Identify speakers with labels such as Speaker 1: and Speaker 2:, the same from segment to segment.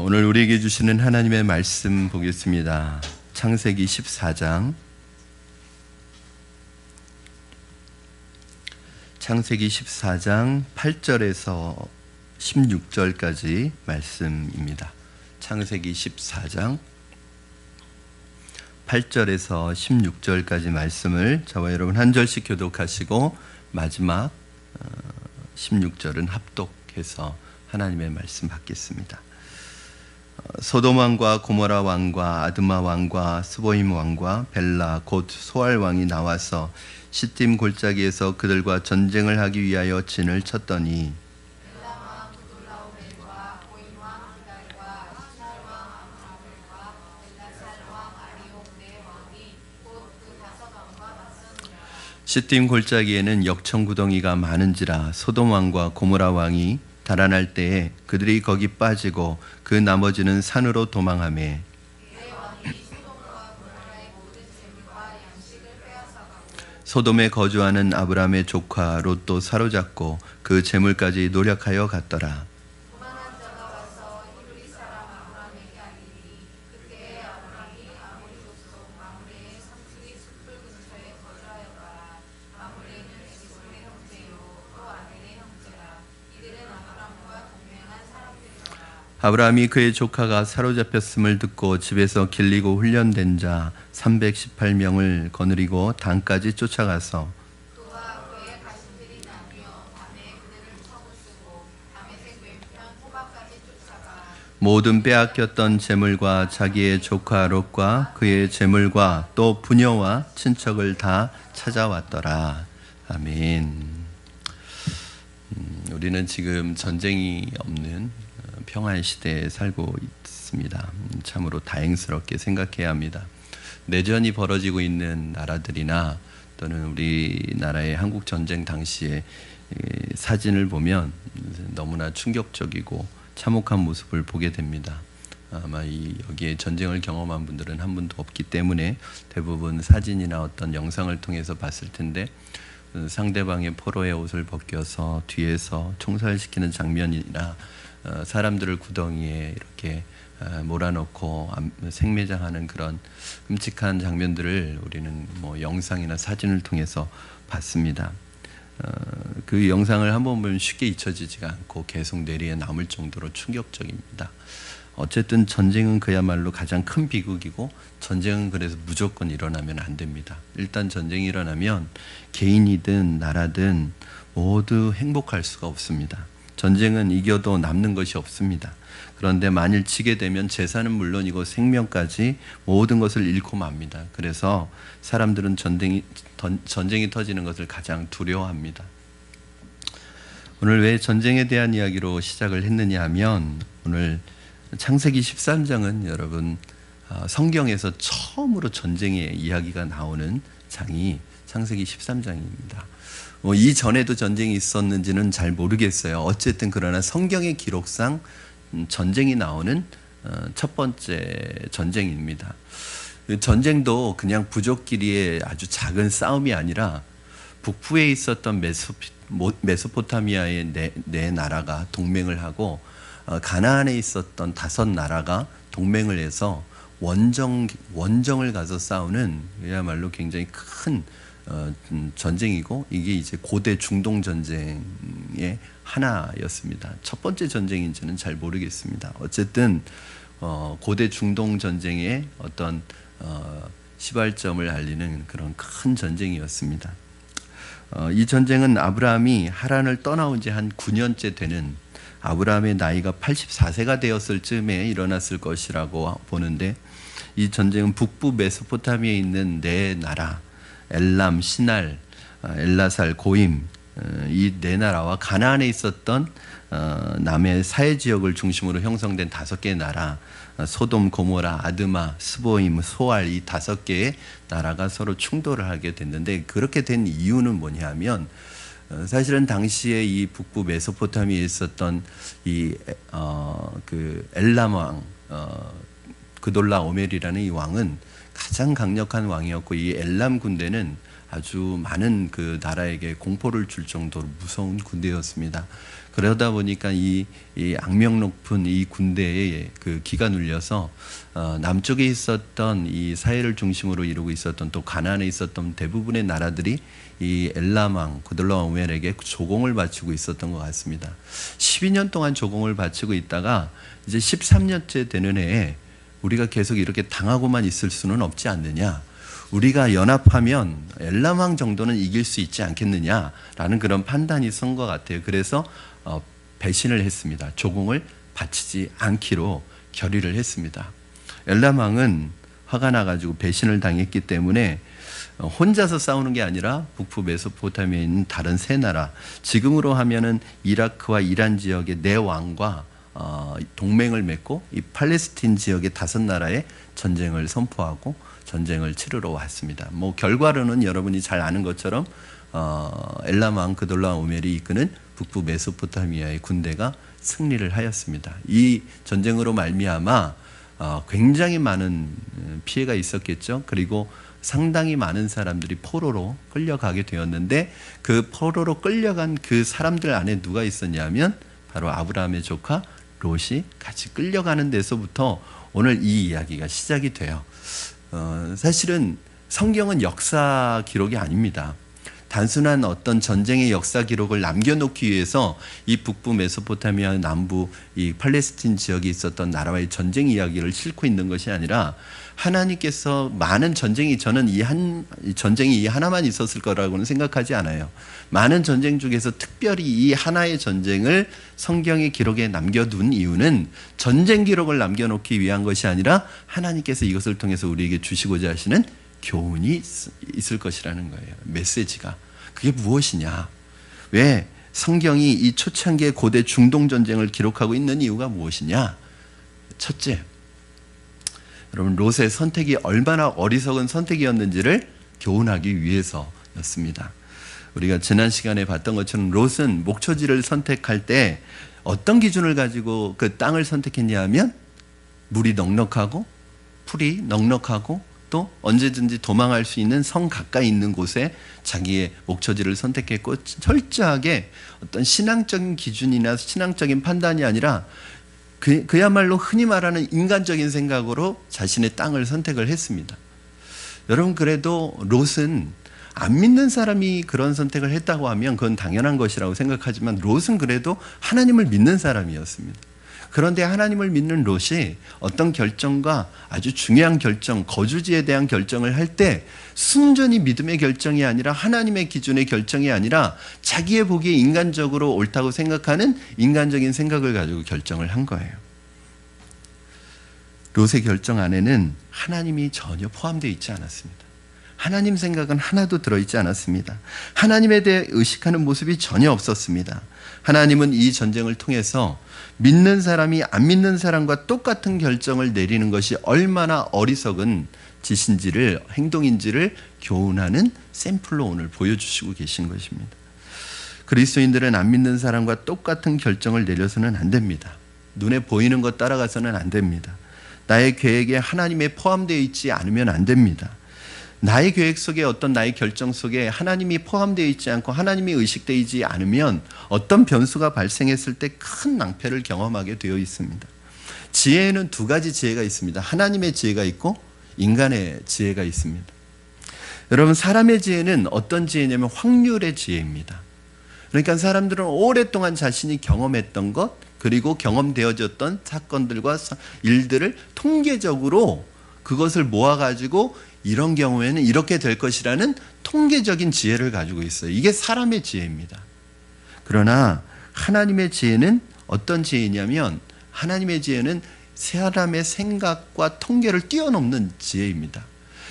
Speaker 1: 오늘 우리에게 주시는 하나님의 말씀 보겠습니다. 창세기 14장 8절에서 16절까지 말씀입니다. 창세기 14장 8절에서 16절까지 말씀을 저와 여러분 한 절씩 교독하시고 마지막 16절은 합독해서 하나님의 말씀 받겠습니다. 소돔 왕과 고모라 왕과 아드마 왕과 스보임 왕과 벨라 곧 소알 왕이 나와서 시딤 골짜기에서 그들과 전쟁을 하기 위하여 진을 쳤더니 시딤 골짜기에는 역청구덩이가 많은지라 소돔 왕과 고모라 왕이 달아날 때에 그들이 거기 빠지고 그 나머지는 산으로 도망하매 소돔에 거주하는 아브람의 조카 롯도 사로잡고 그 재물까지 노력하여 갔더라. 아브라함이 그의 조카가 사로잡혔음을 듣고 집에서 길리고 훈련된 자 318명을 거느리고 단까지 쫓아가서 모든 빼앗겼던 재물과 자기의 조카 롯과 그의 재물과 또 부녀와 친척을 다 찾아왔더라. 아멘. 우리는 지금 전쟁이 없는 평화의 시대에 살고 있습니다. 참으로 다행스럽게 생각해야 합니다. 내전이 벌어지고 있는 나라들이나 또는 우리나라의 한국 전쟁 당시의 사진을 보면 너무나 충격적이고 참혹한 모습을 보게 됩니다. 아마 여기에 전쟁을 경험한 분들은 한 분도 없기 때문에 대부분 사진이나 어떤 영상을 통해서 봤을 텐데 상대방의 포로의 옷을 벗겨서 뒤에서 총살시키는 장면이나 사람들을 구덩이에 이렇게 몰아넣고 생매장하는 그런 끔찍한 장면들을 우리는 영상이나 사진을 통해서 봤습니다. 그 영상을 한번 보면 쉽게 잊혀지지가 않고 계속 뇌리에 남을 정도로 충격적입니다. 어쨌든 전쟁은 그야말로 가장 큰 비극이고 전쟁은 그래서 무조건 일어나면 안 됩니다. 일단 전쟁이 일어나면 개인이든 나라든 모두 행복할 수가 없습니다. 전쟁은 이겨도 남는 것이 없습니다. 그런데 만일 지게 되면 재산은 물론이고 생명까지 모든 것을 잃고 맙니다. 그래서 사람들은 전쟁이 터지는 것을 가장 두려워합니다. 오늘 왜 전쟁에 대한 이야기로 시작을 했느냐 하면 오늘 창세기 13장은 여러분 성경에서 처음으로 전쟁의 이야기가 나오는 장이 창세기 13장입니다. 이전에도 전쟁이 있었는지는 잘 모르겠어요. 어쨌든 그러나 성경의 기록상 전쟁이 나오는 첫 번째 전쟁입니다. 전쟁도 그냥 부족끼리의 아주 작은 싸움이 아니라 북부에 있었던 메소포타미아의 네 나라가 동맹을 하고 가나안에 있었던 5나라가 동맹을 해서 원정을 가서 싸우는 그야말로 굉장히 큰 전쟁이고 이게 이제 고대 중동 전쟁의 하나였습니다. 첫 번째 전쟁인지는 잘 모르겠습니다. 어쨌든 고대 중동 전쟁의 어떤 시발점을 알리는 그런 큰 전쟁이었습니다. 이 전쟁은 아브라함이 하란을 떠나온 지 한 9년째 되는 아브라함의 나이가 84세가 되었을 즈음에 일어났을 것이라고 보는데 이 전쟁은 북부 메소포타미아에 있는 네 나라 엘람, 시날, 엘라살, 고임 이 네 나라와 가나안에 있었던 남의 사해 지역을 중심으로 형성된 5개의 나라 소돔, 고모라, 아드마, 스보임, 소알 이 5개의 나라가 서로 충돌을 하게 됐는데 그렇게 된 이유는 뭐냐 하면 사실은 당시에 이 북부 메소포타미아에 있었던 그 엘람 왕 그돌라 오멜이라는 이 왕은 가장 강력한 왕이었고 이 엘람 군대는 아주 많은 그 나라에게 공포를 줄 정도로 무서운 군대였습니다. 그러다 보니까 이 악명 높은 이 군대에 그 기가 눌려서 남쪽에 있었던 이 사해를 중심으로 이루고 있었던 또 가나안에 있었던 대부분의 나라들이 이 엘람왕 그돌라오멜에게 조공을 바치고 있었던 것 같습니다. 12년 동안 조공을 바치고 있다가 이제 13년째 되는 해에 우리가 계속 이렇게 당하고만 있을 수는 없지 않느냐, 우리가 연합하면 엘람왕 정도는 이길 수 있지 않겠느냐라는 그런 판단이 선 것 같아요. 그래서 배신을 했습니다. 조공을 바치지 않기로 결의를 했습니다. 엘람왕은 화가 나가지고 배신을 당했기 때문에 혼자서 싸우는 게 아니라 북부 메소포타미아에 있는 다른 세 나라, 지금으로 하면은 이라크와 이란 지역의 네 왕과 동맹을 맺고 이 팔레스틴 지역의 5나라의 전쟁을 선포하고 전쟁을 치르러 왔습니다. 뭐 결과로는 여러분이 잘 아는 것처럼 엘람왕 그돌라오멜이 이끄는 북부 메소포타미아의 군대가 승리를 하였습니다. 이 전쟁으로 말미암아 굉장히 많은 피해가 있었겠죠. 그리고 상당히 많은 사람들이 포로로 끌려가게 되었는데 그 포로로 끌려간 그 사람들 안에 누가 있었냐면 바로 아브라함의 조카 롯이 같이 끌려가는 데서부터 오늘 이 이야기가 시작이 돼요. 사실은 성경은 역사 기록이 아닙니다. 단순한 어떤 전쟁의 역사 기록을 남겨놓기 위해서 이 북부 메소포타미아 남부 이 팔레스틴 지역에 있었던 나라와의 전쟁 이야기를 싣고 있는 것이 아니라 하나님께서 많은 전쟁이, 저는 이 전쟁이 이 하나만 있었을 거라고는 생각하지 않아요. 많은 전쟁 중에서 특별히 이 하나의 전쟁을 성경의 기록에 남겨둔 이유는 전쟁 기록을 남겨놓기 위한 것이 아니라 하나님께서 이것을 통해서 우리에게 주시고자 하시는 교훈이 있을 것이라는 거예요. 메시지가. 그게 무엇이냐? 왜 성경이 이 초창기의 고대 중동 전쟁을 기록하고 있는 이유가 무엇이냐? 첫째, 여러분 롯의 선택이 얼마나 어리석은 선택이었는지를 교훈하기 위해서였습니다. 우리가 지난 시간에 봤던 것처럼 롯은 목초지를 선택할 때 어떤 기준을 가지고 그 땅을 선택했냐 하면 물이 넉넉하고 풀이 넉넉하고 또 언제든지 도망할 수 있는 성 가까이 있는 곳에 자기의 목초지를 선택했고, 철저하게 어떤 신앙적인 기준이나 신앙적인 판단이 아니라 그야말로 흔히 말하는 인간적인 생각으로 자신의 땅을 선택을 했습니다. 여러분, 그래도 롯은 안 믿는 사람이 그런 선택을 했다고 하면 그건 당연한 것이라고 생각하지만 롯은 그래도 하나님을 믿는 사람이었습니다. 그런데 하나님을 믿는 롯이 어떤 결정과 아주 중요한 결정, 거주지에 대한 결정을 할 때 순전히 믿음의 결정이 아니라 하나님의 기준의 결정이 아니라 자기의 보기에 인간적으로 옳다고 생각하는 인간적인 생각을 가지고 결정을 한 거예요. 롯의 결정 안에는 하나님이 전혀 포함되어 있지 않았습니다. 하나님 생각은 하나도 들어있지 않았습니다. 하나님에 대해 의식하는 모습이 전혀 없었습니다. 하나님은 이 전쟁을 통해서 믿는 사람이 안 믿는 사람과 똑같은 결정을 내리는 것이 얼마나 어리석은 짓인지를, 행동인지를 교훈하는 샘플로 오늘 보여주시고 계신 것입니다. 그리스도인들은 안 믿는 사람과 똑같은 결정을 내려서는 안 됩니다. 눈에 보이는 것 따라가서는 안 됩니다. 나의 계획에 하나님이 포함되어 있지 않으면 안 됩니다. 나의 계획 속에, 어떤 나의 결정 속에 하나님이 포함되어 있지 않고 하나님이 의식되지 않으면 어떤 변수가 발생했을 때 큰 낭패를 경험하게 되어 있습니다. 지혜에는 두 가지 지혜가 있습니다. 하나님의 지혜가 있고 인간의 지혜가 있습니다. 여러분, 사람의 지혜는 어떤 지혜냐면 확률의 지혜입니다. 그러니까 사람들은 오랫동안 자신이 경험했던 것, 그리고 경험되어졌던 사건들과 일들을 통계적으로 그것을 모아가지고 이런 경우에는 이렇게 될 것이라는 통계적인 지혜를 가지고 있어요. 이게 사람의 지혜입니다. 그러나 하나님의 지혜는 어떤 지혜냐면, 하나님의 지혜는 사람의 생각과 통계를 뛰어넘는 지혜입니다.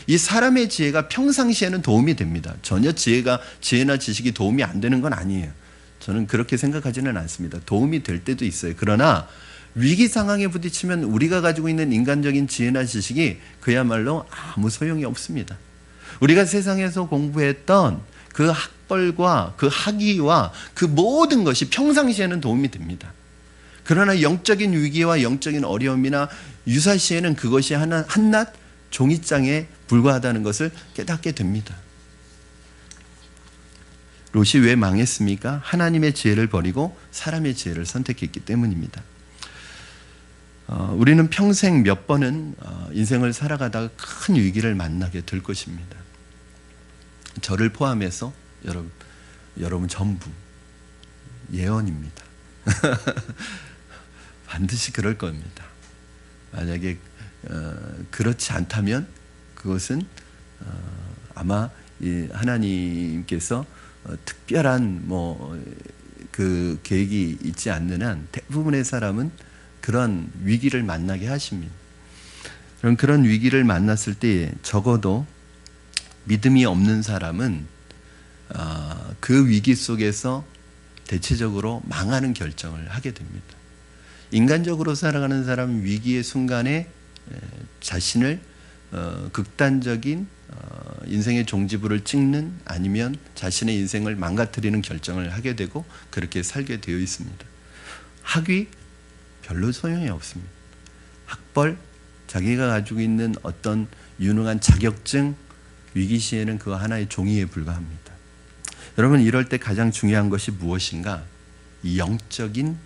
Speaker 1: 이 사람의 지혜가 평상시에는 도움이 됩니다. 전혀 지혜나 지식이 도움이 안 되는 건 아니에요. 저는 그렇게 생각하지는 않습니다. 도움이 될 때도 있어요. 그러나 위기 상황에 부딪히면 우리가 가지고 있는 인간적인 지혜나 지식이 그야말로 아무 소용이 없습니다. 우리가 세상에서 공부했던 그 학벌과 그 학위와 그 모든 것이 평상시에는 도움이 됩니다. 그러나 영적인 위기와 영적인 어려움이나 유사시에는 그것이 한낱 종이장에 불과하다는 것을 깨닫게 됩니다. 롯이 왜 망했습니까? 하나님의 지혜를 버리고 사람의 지혜를 선택했기 때문입니다. 우리는 평생 몇 번은 인생을 살아가다가 큰 위기를 만나게 될 것입니다. 저를 포함해서 여러분 전부 예언입니다. 반드시 그럴 겁니다. 만약에 그렇지 않다면 그것은 아마 하나님께서 특별한 그 계획이 있지 않는 한 대부분의 사람은 그런 위기를 만나게 하십니다. 그런 위기를 만났을 때 적어도 믿음이 없는 사람은 그 위기 속에서 대체적으로 망하는 결정을 하게 됩니다. 인간적으로 살아가는 사람은 위기의 순간에 자신을 극단적인 인생의 종지부를 찍는 아니면 자신의 인생을 망가뜨리는 결정을 하게 되고 그렇게 살게 되어 있습니다. 학위 별로 소용이 없습니다. 학벌, 자기가 가지고 있는 어떤 유능한 자격증, 위기 시에는 그거 하나의 종이에 불과합니다. 여러분, 이럴 때 가장 중요한 것이 무엇인가? 이 영적인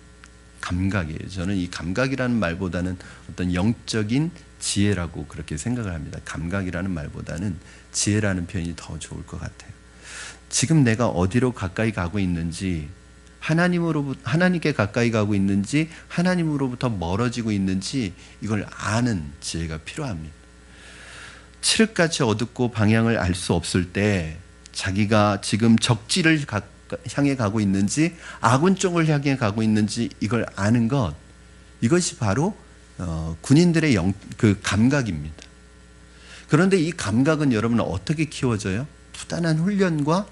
Speaker 1: 감각이에요. 저는 이 감각이라는 말보다는 어떤 영적인 지혜라고 그렇게 생각을 합니다. 감각이라는 말보다는 지혜라는 표현이 더 좋을 것 같아요. 지금 내가 어디로 가까이 가고 있는지, 하나님께 가까이 가고 있는지, 하나님으로부터 멀어지고 있는지 이걸 아는 지혜가 필요합니다. 칠흑같이 어둡고 방향을 알 수 없을 때 자기가 지금 적지를 향해 가고 있는지 아군 쪽을 향해 가고 있는지 이걸 아는 것, 이것이 바로 군인들의 그 감각입니다. 그런데 이 감각은 여러분 어떻게 키워져요? 부단한 훈련과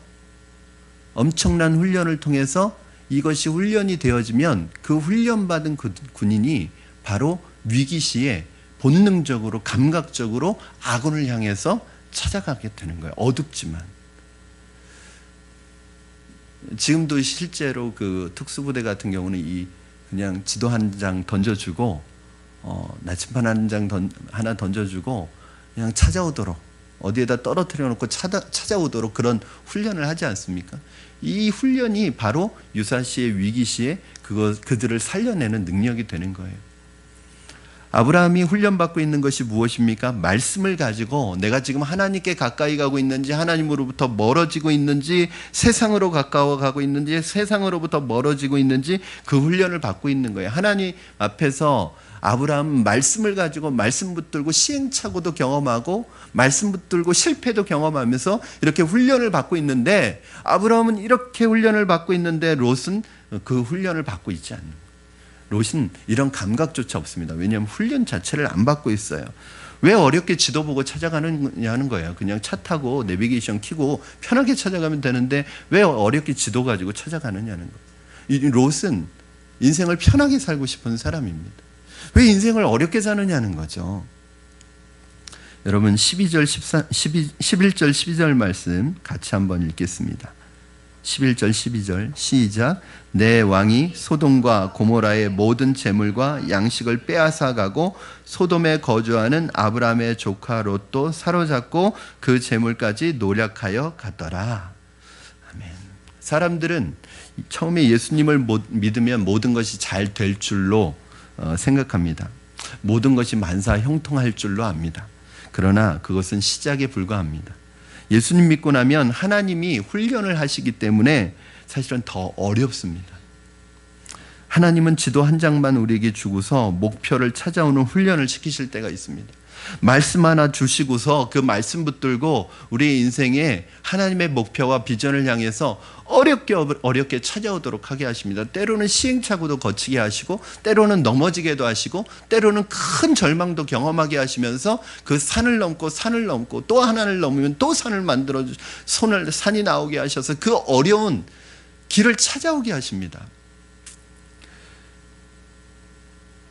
Speaker 1: 엄청난 훈련을 통해서 이것이 훈련이 되어지면 그 훈련받은 그 군인이 바로 위기 시에 본능적으로 감각적으로 아군을 향해서 찾아가게 되는 거예요. 어둡지만. 지금도 실제로 그 특수부대 같은 경우는 그냥 지도 한 장 던져주고 나침반 하나 던져주고 그냥 찾아오도록 어디에다 떨어뜨려 놓고 찾아오도록 그런 훈련을 하지 않습니까? 이 훈련이 바로 유사시의 위기시에 그들을 살려내는 능력이 되는 거예요. 아브라함이 훈련받고 있는 것이 무엇입니까? 말씀을 가지고 내가 지금 하나님께 가까이 가고 있는지, 하나님으로부터 멀어지고 있는지, 세상으로 가까워 가고 있는지, 세상으로부터 멀어지고 있는지 그 훈련을 받고 있는 거예요. 하나님 앞에서 아브라함은 말씀을 가지고 말씀 붙들고 시행착오도 경험하고 말씀 붙들고 실패도 경험하면서 이렇게 훈련을 받고 있는데, 아브라함은 이렇게 훈련을 받고 있는데 롯은 그 훈련을 받고 있지 않는 거예요. 롯은 이런 감각조차 없습니다. 왜냐하면 훈련 자체를 안 받고 있어요. 왜 어렵게 지도 보고 찾아가느냐는 거예요. 그냥 차 타고 내비게이션 켜고 편하게 찾아가면 되는데 왜 어렵게 지도 가지고 찾아가느냐는 거예요. 이 롯은 인생을 편하게 살고 싶은 사람입니다. 왜 인생을 어렵게 사느냐는 거죠. 여러분 11절 12절 말씀 같이 한번 읽겠습니다. 11절 12절 시작. 내 왕이 소돔과 고모라의 모든 재물과 양식을 빼앗아 가고 소돔에 거주하는 아브라함의 조카 롯도 사로잡고 그 재물까지 노략하여 갔더라. 아멘. 사람들은 처음에 예수님을 믿으면 모든 것이 잘 될 줄로 생각합니다. 모든 것이 만사 형통할 줄로 압니다. 그러나 그것은 시작에 불과합니다. 예수님 믿고 나면 하나님이 훈련을 하시기 때문에 사실은 더 어렵습니다. 하나님은 지도 한 장만 우리에게 주고서 목표를 찾아오는 훈련을 시키실 때가 있습니다. 말씀 하나 주시고서 그 말씀 붙들고 우리의 인생에 하나님의 목표와 비전을 향해서 어렵게 찾아오도록 하게 하십니다. 때로는 시행착오도 거치게 하시고, 때로는 넘어지게도 하시고, 때로는 큰 절망도 경험하게 하시면서 그 산을 넘고 또 하나를 넘으면 또 산을 만들어 산이 나오게 하셔서 그 어려운 길을 찾아오게 하십니다.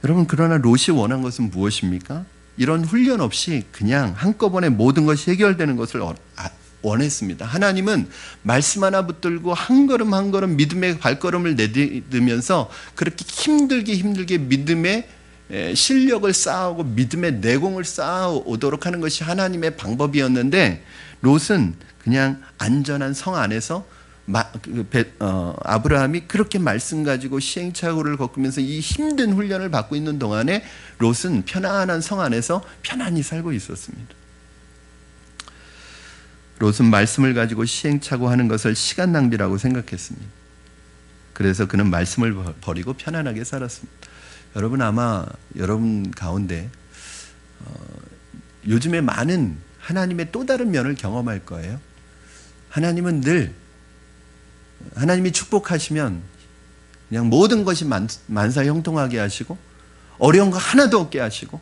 Speaker 1: 여러분, 그러나 롯이 원한 것은 무엇입니까? 이런 훈련 없이 그냥 한꺼번에 모든 것이 해결되는 것을 원했습니다. 하나님은 말씀 하나 붙들고 한 걸음 한 걸음 믿음의 발걸음을 내딛으면서 그렇게 힘들게 믿음의 실력을 쌓아오고 믿음의 내공을 쌓아오도록 하는 것이 하나님의 방법이었는데, 롯은 그냥 안전한 성 안에서 아브라함이 그렇게 말씀 가지고 시행착오를 겪으면서 이 힘든 훈련을 받고 있는 동안에 롯은 편안한 성 안에서 편안히 살고 있었습니다. 롯은 말씀을 가지고 시행착오하는 것을 시간 낭비라고 생각했습니다. 그래서 그는 말씀을 버리고 편안하게 살았습니다. 여러분, 아마 여러분 가운데 요즘에 많은 하나님의 또 다른 면을 경험할 거예요. 하나님은 늘 하나님이 축복하시면 그냥 모든 것이 만사형통하게 하시고 어려운 거 하나도 없게 하시고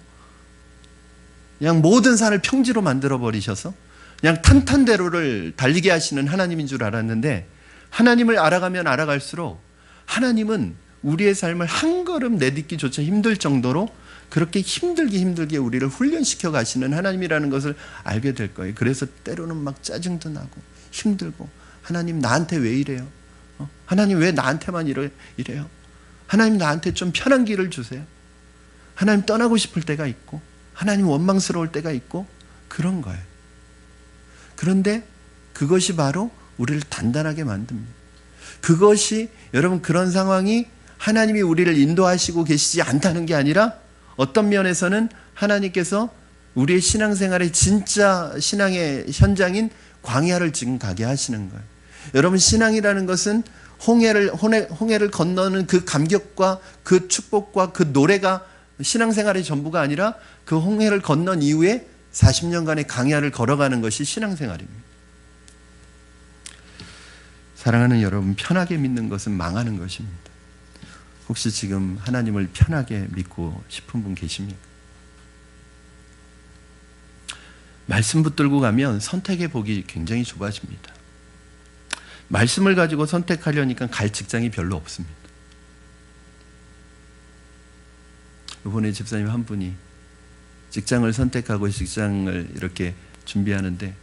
Speaker 1: 그냥 모든 산을 평지로 만들어 버리셔서 그냥 탄탄대로를 달리게 하시는 하나님인 줄 알았는데, 하나님을 알아가면 알아갈수록 하나님은 우리의 삶을 한 걸음 내딛기조차 힘들 정도로 그렇게 힘들게 우리를 훈련시켜 가시는 하나님이라는 것을 알게 될 거예요. 그래서 때로는 막 짜증도 나고 힘들고, 하나님 나한테 왜 이래요? 하나님 왜 나한테만 이래요? 하나님 나한테 좀 편한 길을 주세요. 하나님 떠나고 싶을 때가 있고, 하나님 원망스러울 때가 있고, 그런 거예요. 그런데 그것이 바로 우리를 단단하게 만듭니다. 그것이, 여러분, 그런 상황이 하나님이 우리를 인도하시고 계시지 않다는 게 아니라 어떤 면에서는 하나님께서 우리의 신앙생활의 진짜 신앙의 현장인 광야를 지금 가게 하시는 거예요. 여러분, 신앙이라는 것은 홍해를 건너는 그 감격과 그 축복과 그 노래가 신앙생활의 전부가 아니라 그 홍해를 건넌 이후에 40년간의 광야를 걸어가는 것이 신앙생활입니다. 사랑하는 여러분, 편하게 믿는 것은 망하는 것입니다. 혹시 지금 하나님을 편하게 믿고 싶은 분 계십니까? 말씀 붙들고 가면 선택의 폭이 굉장히 좁아집니다. 말씀을 가지고 선택하려니까 갈 직장이 별로 없습니다. 이번에 집사님 한 분이 직장을 선택하고 직장을 이렇게 준비하는데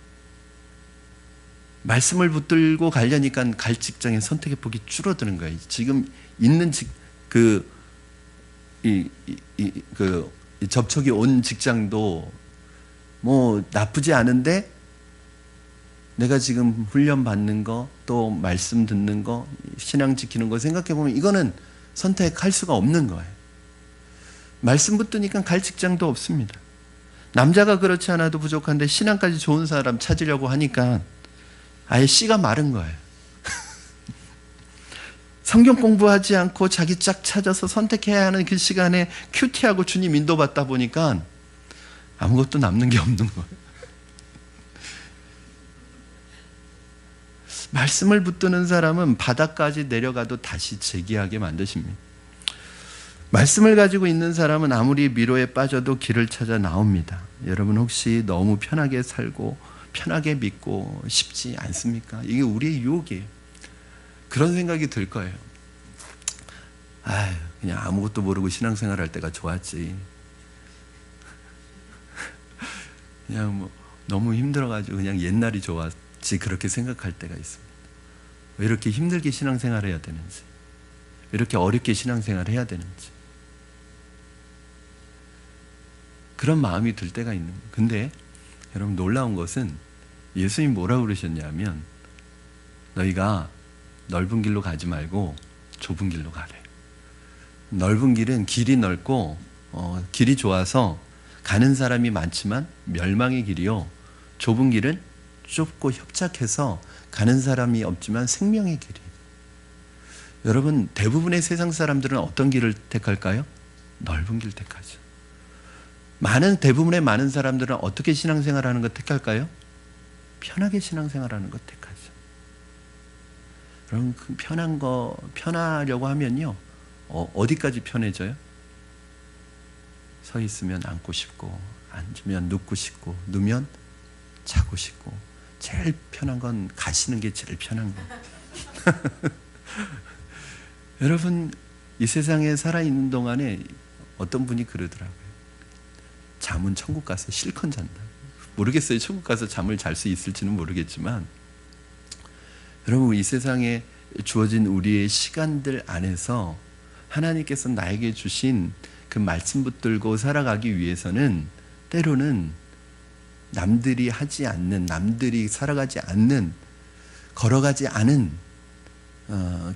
Speaker 1: 말씀을 붙들고 가려니까 갈 직장의 선택의 폭이 줄어드는 거예요. 지금 있는 접촉이 온 직장도 뭐 나쁘지 않은데 내가 지금 훈련 받는 거, 또 말씀 듣는 거, 신앙 지키는 거 생각해 보면 이거는 선택할 수가 없는 거예요. 말씀 붙드니까 갈 직장도 없습니다. 남자가 그렇지 않아도 부족한데 신앙까지 좋은 사람 찾으려고 하니까 아예 씨가 마른 거예요. 성경 공부하지 않고 자기 짝 찾아서 선택해야 하는 그 시간에 큐티하고 주님 인도받다 보니까 아무것도 남는 게 없는 거예요. 말씀을 붙드는 사람은 바닥까지 내려가도 다시 재기하게 만드십니다. 말씀을 가지고 있는 사람은 아무리 미로에 빠져도 길을 찾아 나옵니다. 여러분, 혹시 너무 편하게 살고 편하게 믿고 싶지 않습니까? 이게 우리의 유혹이에요. 그런 생각이 들 거예요. 그냥 아무것도 모르고 신앙생활 할 때가 좋았지. 그냥 뭐 너무 힘들어가지고 그냥 옛날이 좋았지, 그렇게 생각할 때가 있습니다. 왜 이렇게 힘들게 신앙생활 해야 되는지, 왜 이렇게 어렵게 신앙생활 해야 되는지, 그런 마음이 들 때가 있는 거예요. 근데 여러분, 놀라운 것은 예수님이 뭐라고 그러셨냐면 너희가 넓은 길로 가지 말고 좁은 길로 가래. 넓은 길은 길이 넓고 길이 좋아서 가는 사람이 많지만 멸망의 길이요, 좁은 길은 좁고 협착해서 가는 사람이 없지만 생명의 길이. 여러분, 대부분의 세상 사람들은 어떤 길을 택할까요? 넓은 길 택하죠. 대부분의 많은 사람들은 어떻게 신앙생활하는 것 택할까요? 편하게 신앙생활하는 것 택하죠. 여러분, 그 편하려고 하면요, 어디까지 편해져요? 서 있으면 앉고 싶고, 앉으면 눕고 싶고, 누면 자고 싶고, 제일 편한 건 가시는 게 제일 편한 거. 여러분, 이 세상에 살아있는 동안에 어떤 분이 그러더라고요. 잠은 천국 가서 실컷 잔다. 모르겠어요. 천국 가서 잠을 잘 수 있을지는 모르겠지만, 여러분, 이 세상에 주어진 우리의 시간들 안에서 하나님께서 나에게 주신 그 말씀 붙들고 살아가기 위해서는 때로는 남들이 하지 않는, 남들이 살아가지 않는, 걸어가지 않은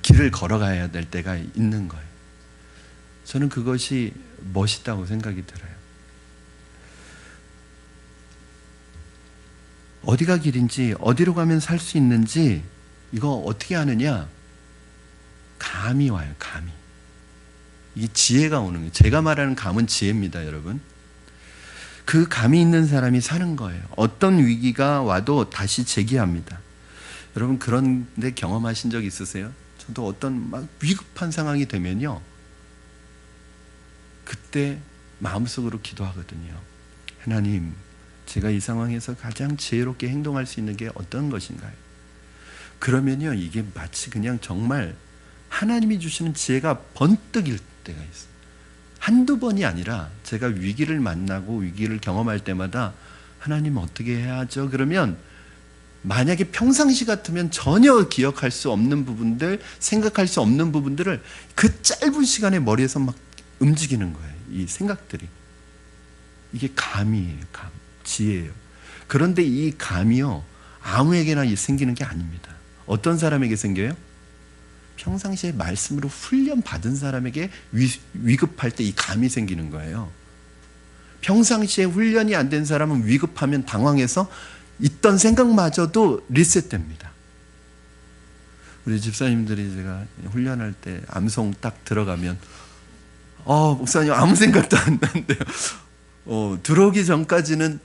Speaker 1: 길을 걸어가야 될 때가 있는 거예요. 저는 그것이 멋있다고 생각이 들어요. 어디가 길인지, 어디로 가면 살 수 있는지 이거 어떻게 아느냐? 감이 와요. 감이. 이게 지혜가 오는 거예요. 제가 말하는 감은 지혜입니다, 여러분. 그 감이 있는 사람이 사는 거예요. 어떤 위기가 와도 다시 재기합니다. 여러분 그런데 경험하신 적 있으세요? 저도 어떤 막 위급한 상황이 되면요, 그때 마음속으로 기도하거든요. 하나님, 제가 이 상황에서 가장 지혜롭게 행동할 수 있는 게 어떤 것인가요? 그러면요, 이게 마치 그냥 정말 하나님이 주시는 지혜가 번뜩일 때가 있어요. 한두 번이 아니라 제가 위기를 만나고 위기를 경험할 때마다 하나님 어떻게 해야죠? 그러면 만약에 평상시 같으면 전혀 기억할 수 없는 부분들, 생각할 수 없는 부분들을 그 짧은 시간에 머리에서 막 움직이는 거예요. 이 생각들이. 이게 감이에요. 감. 지혜예요. 그런데 이 감이요, 아무에게나 생기는 게 아닙니다. 어떤 사람에게 생겨요? 평상시에 말씀으로 훈련 받은 사람에게 위급할 때 이 감이 생기는 거예요. 평상시에 훈련이 안 된 사람은 위급하면 당황해서 있던 생각마저도 리셋됩니다. 우리 집사님들이 제가 훈련할 때 암송 딱 들어가면 목사님 아무 생각도 안 나는데요. 들어오기 전까지는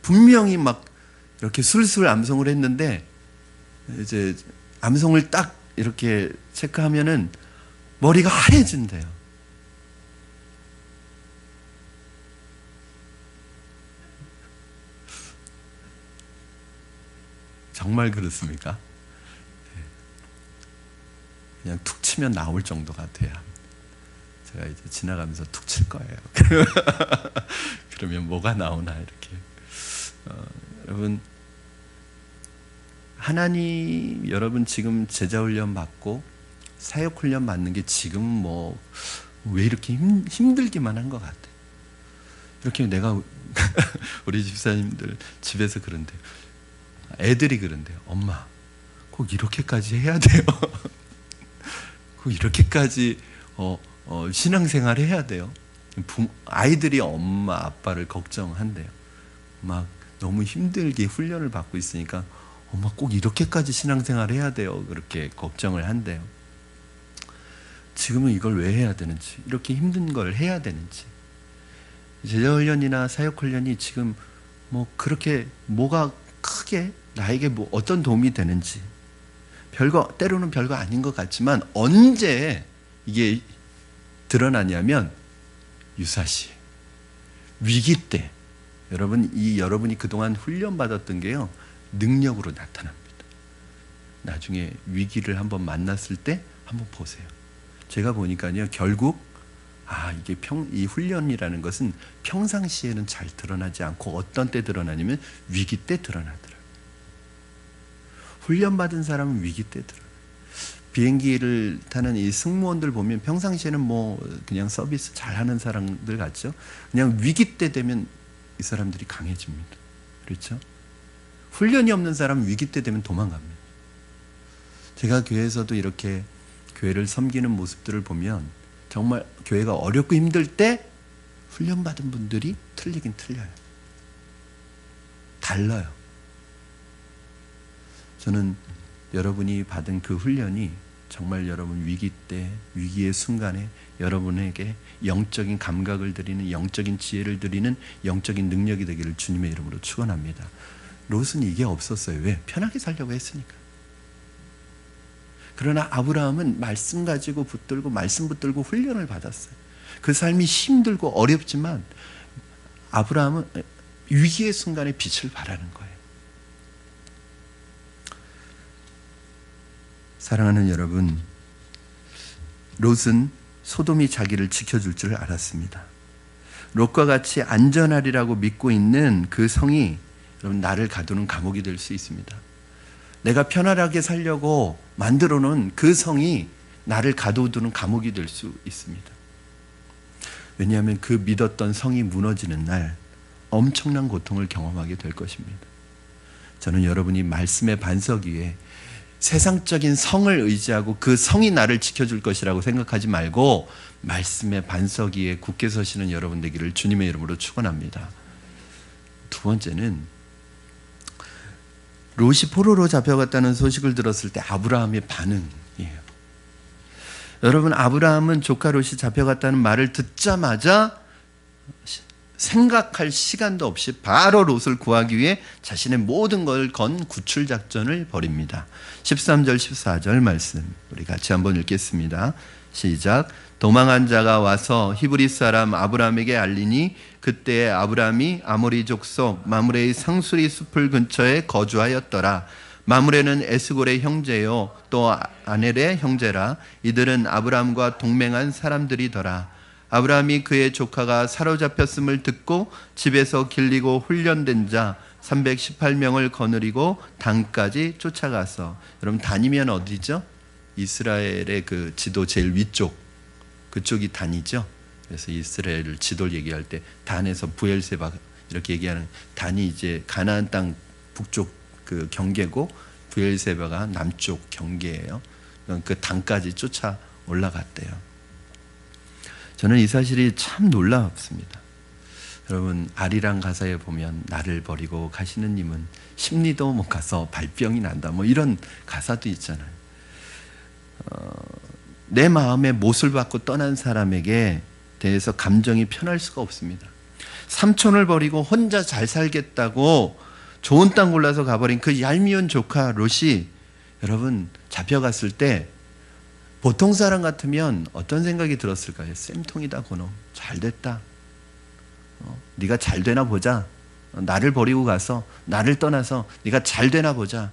Speaker 1: 분명히 막 이렇게 술술 암송을 했는데 이제 암송을 딱 이렇게 체크하면은 머리가 하얘진대요. 정말 그렇습니까? 그냥 툭 치면 나올 정도가 돼야 합니다. 제가 이제 지나가면서 툭 칠 거예요. 그러면 뭐가 나오나 이렇게. 여러분, 하나님, 여러분 지금 제자훈련 받고 사역훈련 받는 게 지금 왜 이렇게 힘들기만 한 것 같아요. 이렇게 내가 우리 집사님들 집에서 그런데요. 애들이 그런데요. 엄마, 꼭 이렇게까지 해야 돼요. 꼭 이렇게까지 신앙생활 해야 돼요. 아이들이 엄마 아빠를 걱정한대요. 막 너무 힘들게 훈련을 받고 있으니까 엄마 꼭 이렇게까지 신앙생활 해야 돼요. 그렇게 걱정을 한대요. 지금은 이걸 왜 해야 되는지, 이렇게 힘든 걸 해야 되는지, 제자훈련이나 사역훈련이 지금 그렇게 뭐가 크게 나에게 어떤 도움이 되는지, 때로는 별거 아닌 것 같지만 언제 이게 드러나냐면 유사시 위기 때 여러분이 그동안 훈련받았던 게요, 능력으로 나타납니다. 나중에 위기를 한번 만났을 때 한번 보세요. 제가 보니까요, 결국 이게 이 훈련이라는 것은 평상시에는 잘 드러나지 않고 어떤 때 드러나냐면 위기 때 드러나더라고요. 훈련받은 사람은 위기 때 드러나요. 비행기를 타는 이 승무원들 보면 평상시에는 그냥 서비스 잘하는 사람들 같죠. 그냥 위기 때 되면 이 사람들이 강해집니다. 그렇죠? 훈련이 없는 사람은 위기 때 되면 도망갑니다. 제가 교회에서도 이렇게 교회를 섬기는 모습들을 보면 정말 교회가 어렵고 힘들 때 훈련받은 분들이 틀리긴 틀려요. 달라요. 저는 여러분이 받은 그 훈련이 정말 여러분 위기 때, 위기의 순간에 여러분에게 영적인 감각을 드리는, 영적인 지혜를 드리는 영적인 능력이 되기를 주님의 이름으로 축원합니다. 롯은 이게 없었어요. 왜? 편하게 살려고 했으니까. 그러나 아브라함은 말씀 가지고 붙들고 말씀 붙들고 훈련을 받았어요. 그 삶이 힘들고 어렵지만 아브라함은 위기의 순간에 빛을 발하는 거예요. 사랑하는 여러분, 롯은 소돔이 자기를 지켜줄 줄 알았습니다. 롯과 같이 안전하리라고 믿고 있는 그 성이 여러분 나를 가두는 감옥이 될 수 있습니다. 내가 편안하게 살려고 만들어 놓은 그 성이 나를 가둬두는 감옥이 될 수 있습니다. 왜냐하면 그 믿었던 성이 무너지는 날 엄청난 고통을 경험하게 될 것입니다. 저는 여러분이 말씀의 반석 위에 세상적인 성을 의지하고 그 성이 나를 지켜줄 것이라고 생각하지 말고 말씀의 반석 위에 굳게 서시는 여러분 되기를 주님의 이름으로 축원합니다. 두 번째는 롯이 포로로 잡혀갔다는 소식을 들었을 때 아브라함의 반응이에요. 여러분, 아브라함은 조카 롯이 잡혀갔다는 말을 듣자마자 생각할 시간도 없이 바로 롯을 구하기 위해 자신의 모든 걸 건 구출 작전을 벌입니다. 13절 14절 말씀 우리 같이 한번 읽겠습니다. 시작. 도망한 자가 와서 히브리 사람 아브라함에게 알리니 그때 아브라함이 아모리 족속 마므레의 상수리 숲을 근처에 거주하였더라. 마므레는 에스골의 형제요 또 아넬의 형제라. 이들은 아브라함과 동맹한 사람들이더라. 아브라함이 그의 조카가 사로잡혔음을 듣고 집에서 길리고 훈련된 자 318명을 거느리고 단까지 쫓아가서, 여러분 단이면 어디죠? 이스라엘의 그 지도 제일 위쪽, 그쪽이 단이죠. 그래서 이스라엘 지도를 얘기할 때 단에서 부엘세바 이렇게 얘기하는, 단이 이제 가나안 땅 북쪽 그 경계고 부엘세바가 남쪽 경계예요. 그 단까지 쫓아 올라갔대요. 저는 이 사실이 참 놀랍습니다. 여러분, 아리랑 가사에 보면 나를 버리고 가시는 님은 심리도 못 가서 발병이 난다 뭐 이런 가사도 있잖아요. 내 마음에 못을 받고 떠난 사람에게 대해서 감정이 편할 수가 없습니다. 삼촌을 버리고 혼자 잘 살겠다고 좋은 땅 골라서 가버린 그 얄미운 조카 롯이 여러분 잡혀갔을 때 보통 사람 같으면 어떤 생각이 들었을까요? 쌤통이다 그놈, 잘됐다. 네가 잘 되나 보자. 나를 버리고 가서 나를 떠나서 네가 잘 되나 보자.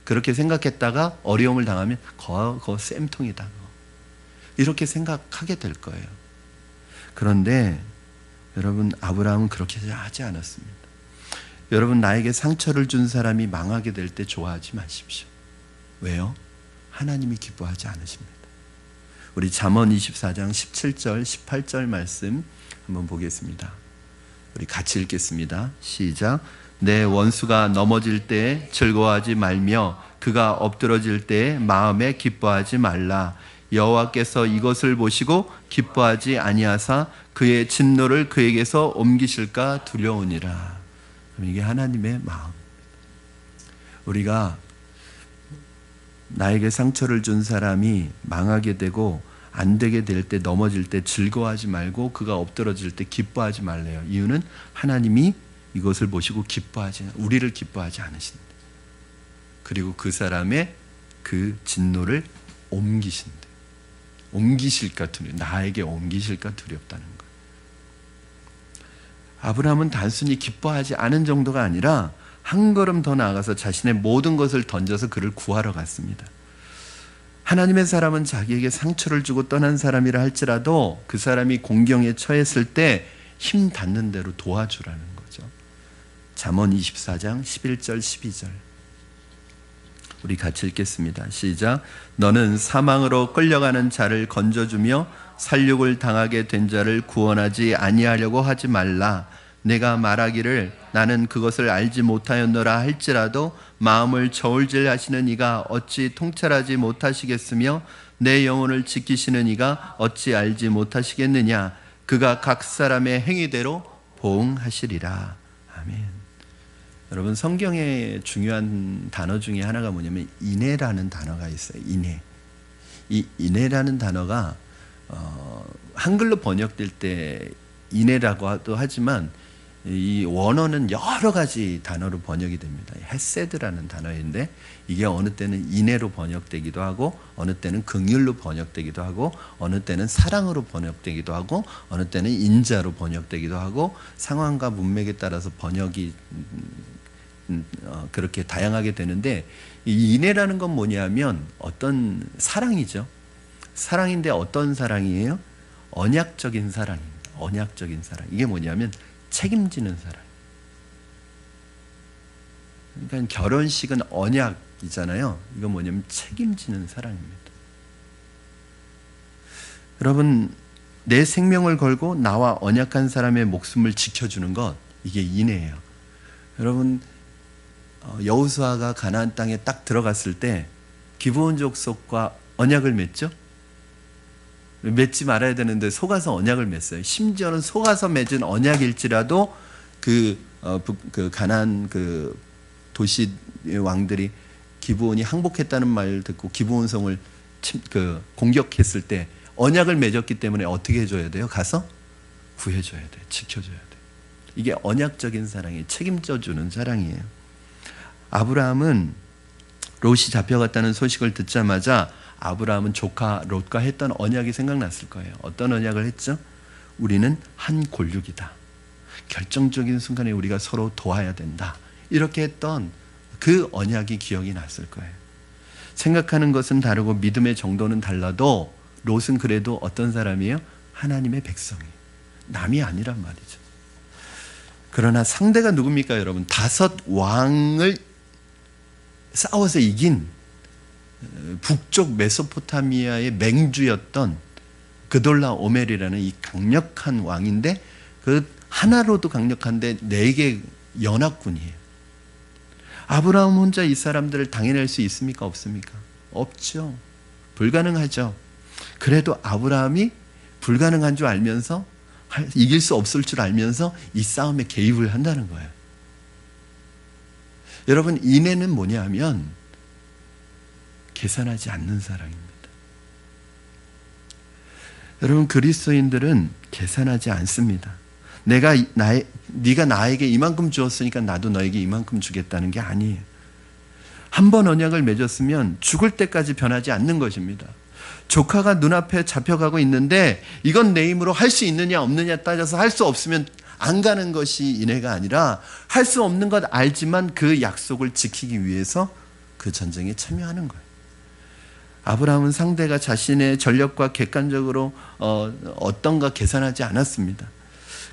Speaker 1: 그렇게 생각했다가 어려움을 당하면 그거 쌤통이다. 이렇게 생각하게 될 거예요. 그런데 여러분, 아브라함은 그렇게 하지 않았습니다. 여러분, 나에게 상처를 준 사람이 망하게 될 때 좋아하지 마십시오. 왜요? 하나님이 기뻐하지 않으십니다. 우리 잠언 24장 17절 18절 말씀 한번 보겠습니다. 우리 같이 읽겠습니다. 시작. 내 원수가 넘어질 때 즐거워하지 말며 그가 엎드러질 때 마음에 기뻐하지 말라. 여호와께서 이것을 보시고 기뻐하지 아니하사 그의 진노를 그에게서 옮기실까 두려우니라. 이게 하나님의 마음. 우리가 나에게 상처를 준 사람이 망하게 되고 안 되게 될 때, 넘어질 때 즐거워하지 말고 그가 엎드러질 때 기뻐하지 말래요. 이유는 하나님이 이것을 보시고 우리를 기뻐하지 않으신다. 그리고 그 사람의 그 진노를 옮기신다. 옮기실까 두려워. 나에게 옮기실까 두렵다는 거예요. 아브라함은 단순히 기뻐하지 않은 정도가 아니라 한 걸음 더 나아가서 자신의 모든 것을 던져서 그를 구하러 갔습니다. 하나님의 사람은 자기에게 상처를 주고 떠난 사람이라 할지라도 그 사람이 공경에 처했을 때 힘 닿는 대로 도와주라는 거죠. 잠언 24장 11절 12절 우리 같이 읽겠습니다. 시작. 너는 사망으로 끌려가는 자를 건져주며 살육을 당하게 된 자를 구원하지 아니하려고 하지 말라. 내가 말하기를 나는 그것을 알지 못하였노라 할지라도 마음을 저울질하시는 이가 어찌 통찰하지 못하시겠으며 내 영혼을 지키시는 이가 어찌 알지 못하시겠느냐. 그가 각 사람의 행위대로 보응하시리라. 아멘. 여러분, 성경의 중요한 단어 중에 하나가 뭐냐면 인애라는 단어가 있어요. 인애. 이 인애라는 단어가 한글로 번역될 때 인애라고도 하지만 이 원어는 여러 가지 단어로 번역이 됩니다. 헤세드라는 단어인데 이게 어느 때는 인애로 번역되기도 하고 어느 때는 긍휼로 번역되기도 하고 어느 때는 사랑으로 번역되기도 하고 어느 때는 인자로 번역되기도 하고 상황과 문맥에 따라서 번역이 그렇게 다양하게 되는데, 이 인애라는 건 뭐냐면 어떤 사랑이죠. 사랑인데 어떤 사랑이에요? 언약적인 사랑입니다. 언약적인 사랑. 이게 뭐냐면 책임지는 사랑. 그러니까 결혼식은 언약이잖아요. 이건 뭐냐면 책임지는 사랑입니다. 여러분, 내 생명을 걸고 나와 언약한 사람의 목숨을 지켜주는 것, 이게 인애예요. 여러분, 여호수아가 가나안 땅에 딱 들어갔을 때 기브온 족속과 언약을 맺죠? 맺지 말아야 되는데 속아서 언약을 맺어요. 심지어는 속아서 맺은 언약일지라도 그 가나안 그 도시 왕들이 기브온이 항복했다는 말을 듣고 기브온성을 공격했을 때 언약을 맺었기 때문에 어떻게 해줘야 돼요? 가서 구해줘야 돼, 지켜줘야 돼. 이게 언약적인 사랑이 책임져주는 사랑이에요. 아브라함은 롯이 잡혀갔다는 소식을 듣자마자 아브라함은 조카 롯과 했던 언약이 생각났을 거예요. 어떤 언약을 했죠? 우리는 한 골육이다. 결정적인 순간에 우리가 서로 도와야 된다. 이렇게 했던 그 언약이 기억이 났을 거예요. 생각하는 것은 다르고 믿음의 정도는 달라도 롯은 그래도 어떤 사람이에요? 하나님의 백성이에요. 남이 아니란 말이죠. 그러나 상대가 누굽니까, 여러분? 5 왕을 싸워서 이긴 북쪽 메소포타미아의 맹주였던 그돌라 오멜이라는 이 강력한 왕인데, 그 하나로도 강력한데 4개 연합군이에요. 아브라함 혼자 이 사람들을 당해낼 수 있습니까? 없습니까? 없죠. 불가능하죠. 그래도 아브라함이 불가능한 줄 알면서, 이길 수 없을 줄 알면서 이 싸움에 개입을 한다는 거예요. 여러분, 인애는 뭐냐 하면 계산하지 않는 사랑입니다. 여러분, 그리스도인들은 계산하지 않습니다. 네가 나에게 이만큼 주었으니까 나도 너에게 이만큼 주겠다는 게 아니에요. 한 번 언약을 맺었으면 죽을 때까지 변하지 않는 것입니다. 조카가 눈앞에 잡혀가고 있는데 이건 내 힘으로 할 수 있느냐 없느냐 따져서 할 수 없으면 안 가는 것이 인애가 아니라, 할 수 없는 것 알지만 그 약속을 지키기 위해서 그 전쟁에 참여하는 거예요. 아브라함은 상대가 자신의 전력과 객관적으로 어떤가 계산하지 않았습니다.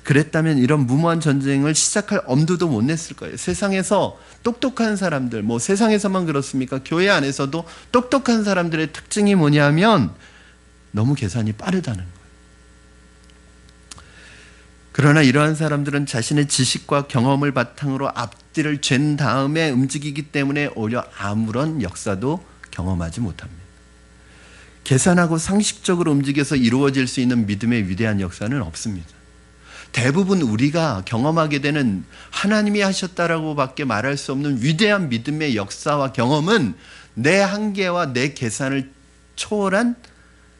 Speaker 1: 그랬다면 이런 무모한 전쟁을 시작할 엄두도 못 냈을 거예요. 세상에서 똑똑한 사람들, 세상에서만 그렇습니까? 교회 안에서도 똑똑한 사람들의 특징이 뭐냐면 너무 계산이 빠르다는 거예요. 그러나 이러한 사람들은 자신의 지식과 경험을 바탕으로 앞뒤를 잰 다음에 움직이기 때문에 오히려 아무런 역사도 경험하지 못합니다. 계산하고 상식적으로 움직여서 이루어질 수 있는 믿음의 위대한 역사는 없습니다. 대부분 우리가 경험하게 되는 하나님이 하셨다라고 밖에 말할 수 없는 위대한 믿음의 역사와 경험은 내 한계와 내 계산을 초월한,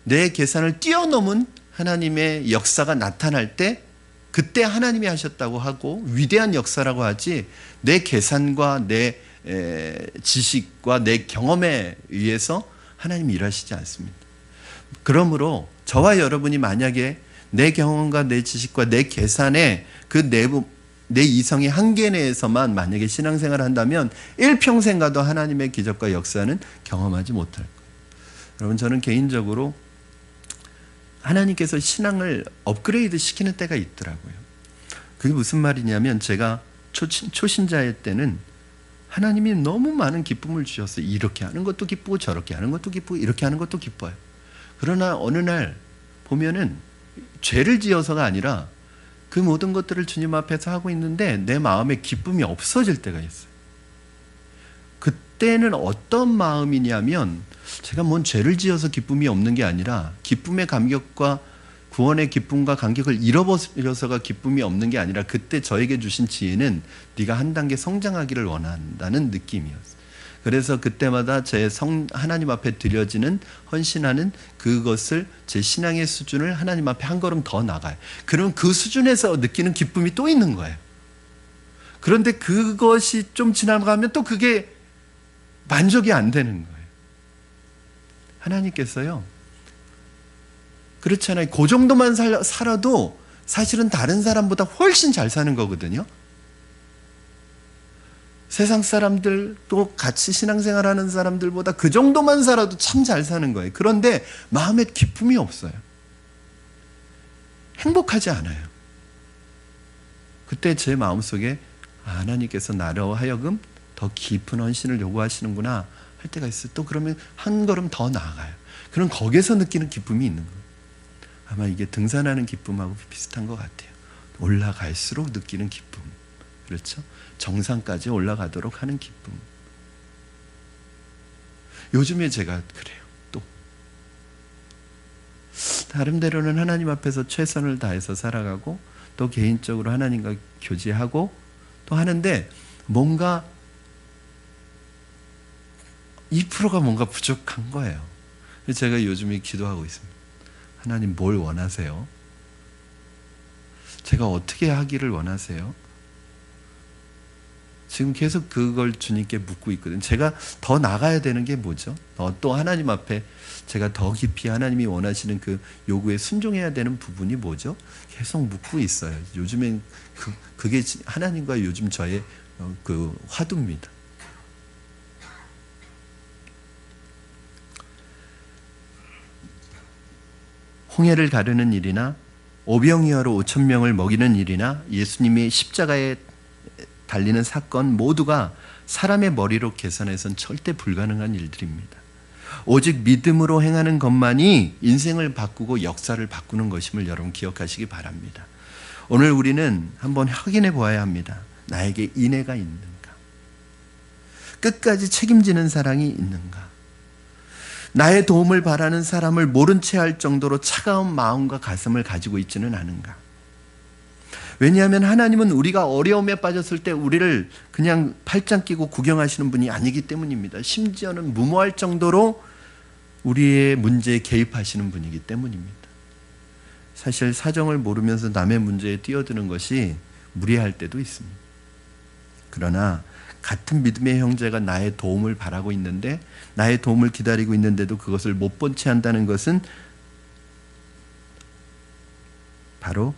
Speaker 1: 내 계산을 뛰어넘은 하나님의 역사가 나타날 때, 그때 하나님이 하셨다고 하고 위대한 역사라고 하지, 내 계산과 내 지식과 내 경험에 의해서 하나님이 일하시지 않습니다. 그러므로 저와 여러분이 만약에 내 경험과 내 지식과 내 계산에 그 내 이성의 한계 내에서만 만약에 신앙생활을 한다면 일평생 가도 하나님의 기적과 역사는 경험하지 못할 거예요. 여러분, 저는 개인적으로 하나님께서 신앙을 업그레이드 시키는 때가 있더라고요. 그게 무슨 말이냐면, 제가 초신자의 때는 하나님이 너무 많은 기쁨을 주셨어요. 이렇게 하는 것도 기쁘고 저렇게 하는 것도 기쁘고 이렇게 하는 것도 기뻐요. 그러나 어느 날 보면은 죄를 지어서가 아니라 그 모든 것들을 주님 앞에서 하고 있는데 내 마음에 기쁨이 없어질 때가 있어요. 그때는 어떤 마음이냐면, 제가 뭔 죄를 지어서 기쁨이 없는 게 아니라 기쁨의 감격과 구원의 기쁨과 감격을 잃어버려서가 기쁨이 없는 게 아니라, 그때 저에게 주신 지혜는 네가 한 단계 성장하기를 원한다는 느낌이었어요. 그래서 그때마다 하나님 앞에 드려지는, 헌신하는 그것을, 제 신앙의 수준을 하나님 앞에 한 걸음 더 나가요. 그럼 그 수준에서 느끼는 기쁨이 또 있는 거예요. 그런데 그것이 좀 지나가면 또 그게 만족이 안 되는 거예요. 하나님께서요, 그렇잖아요. 그 정도만 살아도 사실은 다른 사람보다 훨씬 잘 사는 거거든요. 세상 사람들도 같이 신앙생활하는 사람들보다 그 정도만 살아도 참 잘 사는 거예요. 그런데 마음에 기쁨이 없어요. 행복하지 않아요. 그때 제 마음속에 하나님께서 나로 하여금 더 깊은 헌신을 요구하시는구나 할 때가 있어요. 또 그러면 한 걸음 더 나아가요. 그럼 거기서 느끼는 기쁨이 있는 거예요. 아마 이게 등산하는 기쁨하고 비슷한 것 같아요. 올라갈수록 느끼는 기쁨. 그렇죠? 정상까지 올라가도록 하는 기쁨. 요즘에 제가 그래요. 또 다른데로는 하나님 앞에서 최선을 다해서 살아가고 또 개인적으로 하나님과 교제하고 또 하는데 뭔가 2%가 뭔가 부족한 거예요. 제가 요즘에 기도하고 있습니다. 하나님 뭘 원하세요? 제가 어떻게 하기를 원하세요? 지금 계속 그걸 주님께 묻고 있거든요. 제가 더 나가야 되는 게 뭐죠? 또 하나님 앞에 제가 더 깊이 하나님이 원하시는 그 요구에 순종해야 되는 부분이 뭐죠? 계속 묻고 있어요. 요즘엔 그게 하나님과 요즘 저의 그 화두입니다. 홍해를 가르는 일이나 오병이어로 5천 명을 먹이는 일이나 예수님이 십자가에 달리는 사건 모두가 사람의 머리로 계산해서는 절대 불가능한 일들입니다. 오직 믿음으로 행하는 것만이 인생을 바꾸고 역사를 바꾸는 것임을 여러분 기억하시기 바랍니다. 오늘 우리는 한번 확인해 보아야 합니다. 나에게 인애가 있는가? 끝까지 책임지는 사랑이 있는가? 나의 도움을 바라는 사람을 모른 채 할 정도로 차가운 마음과 가슴을 가지고 있지는 않은가? 왜냐하면 하나님은 우리가 어려움에 빠졌을 때 우리를 그냥 팔짱 끼고 구경하시는 분이 아니기 때문입니다. 심지어는 무모할 정도로 우리의 문제에 개입하시는 분이기 때문입니다. 사실 사정을 모르면서 남의 문제에 뛰어드는 것이 무리할 때도 있습니다. 그러나 같은 믿음의 형제가 나의 도움을 바라고 있는데 나의 도움을 기다리고 있는데도 그것을 못 본 채 한다는 것은 바로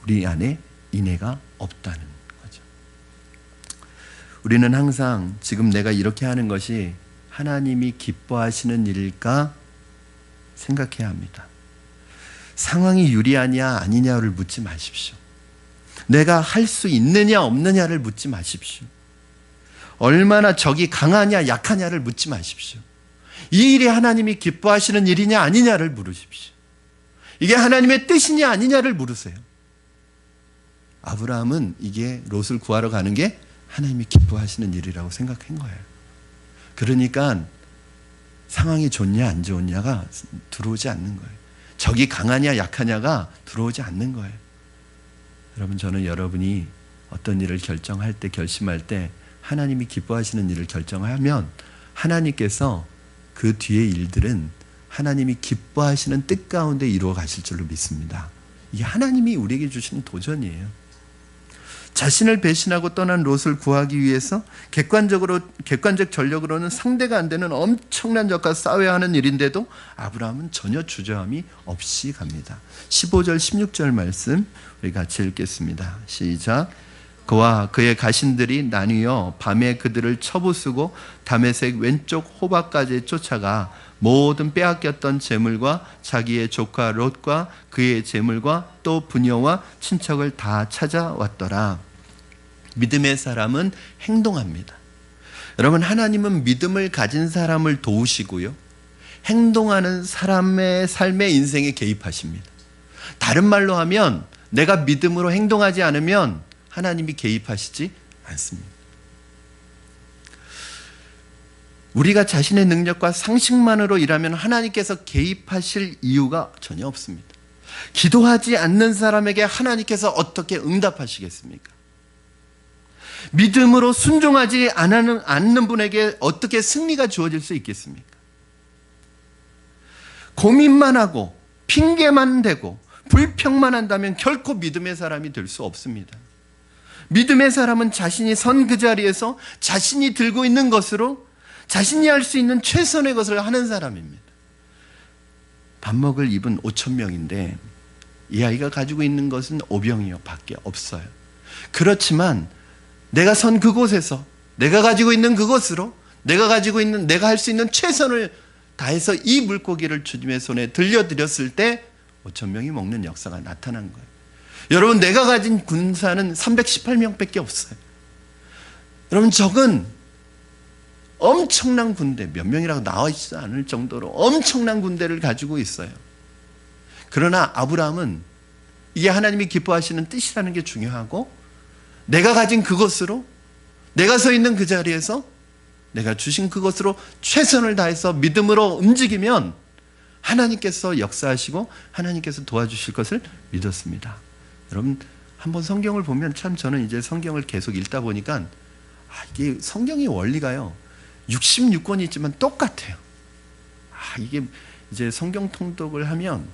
Speaker 1: 우리 안에 인애가 없다는 거죠. 우리는 항상 지금 내가 이렇게 하는 것이 하나님이 기뻐하시는 일일까 생각해야 합니다. 상황이 유리하냐 아니냐를 묻지 마십시오. 내가 할 수 있느냐 없느냐를 묻지 마십시오. 얼마나 적이 강하냐 약하냐를 묻지 마십시오. 이 일이 하나님이 기뻐하시는 일이냐 아니냐를 물으십시오. 이게 하나님의 뜻이냐 아니냐를 물으세요. 아브라함은 이게 롯을 구하러 가는 게 하나님이 기뻐하시는 일이라고 생각한 거예요. 그러니까 상황이 좋냐 안 좋냐가 들어오지 않는 거예요. 적이 강하냐 약하냐가 들어오지 않는 거예요. 여러분, 저는 여러분이 어떤 일을 결정할 때, 결심할 때 하나님이 기뻐하시는 일을 결정하면 하나님께서 그 뒤의 일들은 하나님이 기뻐하시는 뜻 가운데 이루어 가실 줄로 믿습니다. 이게 하나님이 우리에게 주시는 도전이에요. 자신을 배신하고 떠난 롯을 구하기 위해서 객관적 전력으로는 상대가 안 되는 엄청난 적과 싸워야 하는 일인데도 아브라함은 전혀 주저함이 없이 갑니다. 15절 16절 말씀 우리 같이 읽겠습니다. 시작. 그와 그의 가신들이 나뉘어 밤에 그들을 쳐부수고 다메섹 왼쪽 호박까지 쫓아가 모든 빼앗겼던 재물과 자기의 조카 롯과 그의 재물과 또 부녀와 친척을 다 찾아왔더라. 믿음의 사람은 행동합니다. 여러분, 하나님은 믿음을 가진 사람을 도우시고요, 행동하는 사람의 삶의 인생에 개입하십니다. 다른 말로 하면 내가 믿음으로 행동하지 않으면 하나님이 개입하시지 않습니다. 우리가 자신의 능력과 상식만으로 일하면 하나님께서 개입하실 이유가 전혀 없습니다. 기도하지 않는 사람에게 하나님께서 어떻게 응답하시겠습니까? 믿음으로 순종하지 않는 분에게 어떻게 승리가 주어질 수 있겠습니까? 고민만 하고 핑계만 대고 불평만 한다면 결코 믿음의 사람이 될 수 없습니다. 믿음의 사람은 자신이 선 그 자리에서 자신이 들고 있는 것으로 자신이 할 수 있는 최선의 것을 하는 사람입니다. 밥 먹을 입은 5천 명인데 이 아이가 가지고 있는 것은 5병이요 밖에 없어요. 그렇지만 내가 선 그곳에서 내가 가지고 있는 그것으로 내가 할 수 있는 최선을 다해서 이 물고기를 주님의 손에 들려드렸을 때 5천 명이 먹는 역사가 나타난 거예요. 여러분, 내가 가진 군사는 318명밖에 없어요. 여러분, 적은 엄청난 군대, 몇 명이라고 나와 있지 않을 정도로 엄청난 군대를 가지고 있어요. 그러나 아브라함은 이게 하나님이 기뻐하시는 뜻이라는 게 중요하고 내가 가진 그것으로 내가 서 있는 그 자리에서 내가 주신 그것으로 최선을 다해서 믿음으로 움직이면 하나님께서 역사하시고 하나님께서 도와주실 것을 믿었습니다. 여러분 한번 성경을 보면 참 저는 이제 성경을 계속 읽다 보니까 이게 성경의 원리가요 66권이 있지만 똑같아요. 이게 이제 성경 통독을 하면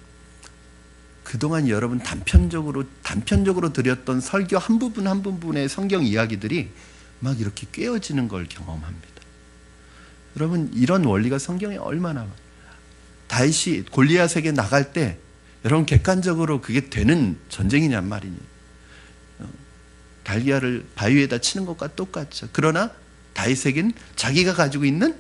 Speaker 1: 그동안 여러분 단편적으로 드렸던 설교 한 부분 한 부분의 성경 이야기들이 막 이렇게 꿰어지는 걸 경험합니다. 여러분 이런 원리가 성경에 얼마나 다윗이 골리앗에게 나갈 때 여러분 객관적으로 그게 되는 전쟁이냔 말이니 달걀을 바위에다 치는 것과 똑같죠. 그러나 다윗에겐 자기가 가지고 있는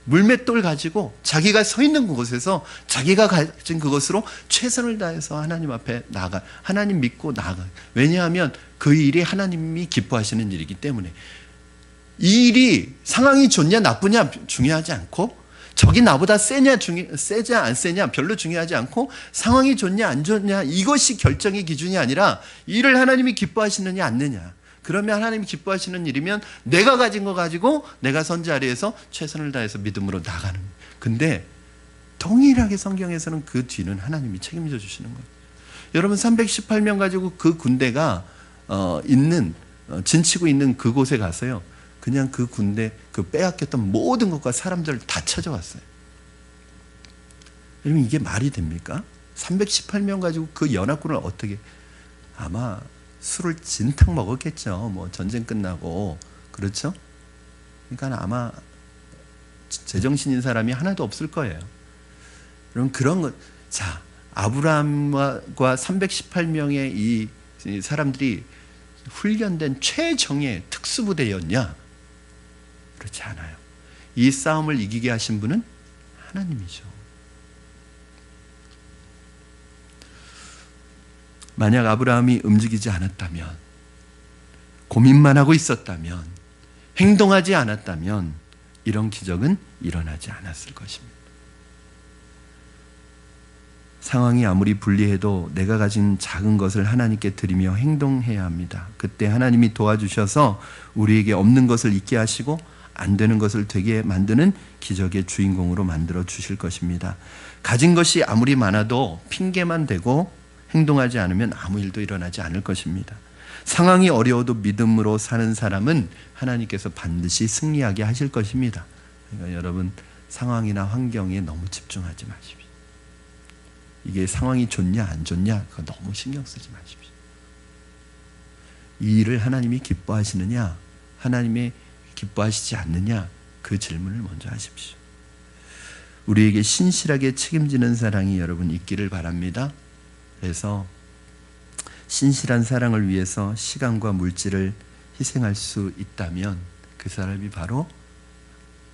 Speaker 1: 물맷돌 가지고 자기가 서 있는 곳에서 자기가 가진 그것으로 최선을 다해서 하나님 앞에 나가 하나님 믿고 나가. 왜냐하면 그 일이 하나님이 기뻐하시는 일이기 때문에 이 일이 상황이 좋냐 나쁘냐 중요하지 않고 적이 나보다 세냐 안 세냐 별로 중요하지 않고 상황이 좋냐 안 좋냐 이것이 결정의 기준이 아니라 일을 하나님이 기뻐하시느냐 않느냐. 그러면 하나님이 기뻐하시는 일이면 내가 가진 거 가지고 내가 선 자리에서 최선을 다해서 믿음으로 나가는. 근데 동일하게 성경에서는 그 뒤는 하나님이 책임져 주시는 거예요. 여러분 318명 가지고 그 군대가 진치고 있는 그곳에 가서요. 그냥 그 군대 그 빼앗겼던 모든 것과 사람들을 다 찾아왔어요. 여러분 이게 말이 됩니까? 318명 가지고 그 연합군을 어떻게 아마 술을 진탕 먹었겠죠. 뭐 전쟁 끝나고 그렇죠? 그러니까 아마 제정신인 사람이 하나도 없을 거예요. 그럼 그런 것, 자 아브라함과 318명의 이 사람들이 훈련된 최정예 특수부대였냐? 그렇지 않아요. 이 싸움을 이기게 하신 분은 하나님이죠. 만약 아브라함이 움직이지 않았다면, 고민만 하고 있었다면, 행동하지 않았다면 이런 기적은 일어나지 않았을 것입니다. 상황이 아무리 불리해도 내가 가진 작은 것을 하나님께 드리며 행동해야 합니다. 그때 하나님이 도와주셔서 우리에게 없는 것을 있게 하시고 안 되는 것을 되게 만드는 기적의 주인공으로 만들어 주실 것입니다. 가진 것이 아무리 많아도 핑계만 대고 행동하지 않으면 아무 일도 일어나지 않을 것입니다. 상황이 어려워도 믿음으로 사는 사람은 하나님께서 반드시 승리하게 하실 것입니다. 그러니까 여러분 상황이나 환경에 너무 집중하지 마십시오. 이게 상황이 좋냐 안 좋냐 그거 너무 신경 쓰지 마십시오. 이 일을 하나님이 기뻐하시느냐 하나님이 기뻐하시지 않느냐 그 질문을 먼저 하십시오. 우리에게 신실하게 책임지는 사랑이 여러분 있기를 바랍니다. 그래서 신실한 사랑을 위해서 시간과 물질을 희생할 수 있다면 그 사람이 바로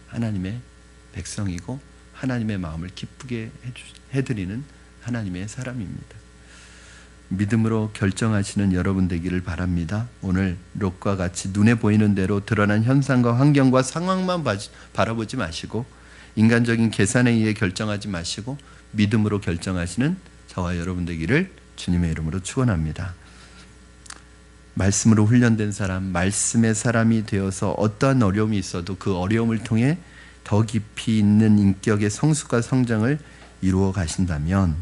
Speaker 1: 하나님의 백성이고 하나님의 마음을 기쁘게 해드리는 하나님의 사람입니다. 믿음으로 결정하시는 여러분 되기를 바랍니다. 오늘 롯과 같이 눈에 보이는 대로 드러난 현상과 환경과 상황만 바라보지 마시고 인간적인 계산에 의해 결정하지 마시고 믿음으로 결정하시는 저와 여러분 되기를 주님의 이름으로 축원합니다. 말씀으로 훈련된 사람, 말씀의 사람이 되어서 어떠한 어려움이 있어도 그 어려움을 통해 더 깊이 있는 인격의 성숙과 성장을 이루어 가신다면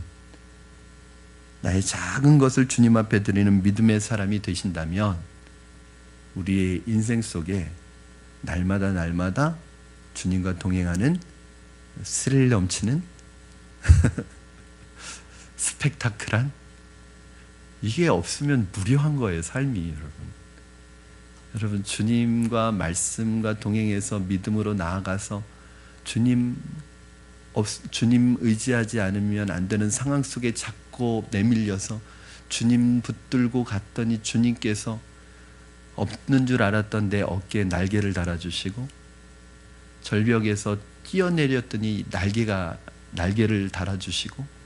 Speaker 1: 나의 작은 것을 주님 앞에 드리는 믿음의 사람이 되신다면 우리의 인생 속에 날마다 주님과 동행하는 스릴 넘치는 스펙타클한 이게 없으면 무료한 거예요, 삶이. 여러분 주님과 말씀과 동행해서 믿음으로 나아가서 주님 의지하지 않으면 안 되는 상황 속에 자꾸 내밀려서 주님 붙들고 갔더니 주님께서 없는 줄 알았던 내 어깨에 날개를 달아주시고 절벽에서 뛰어내렸더니 날개를 달아주시고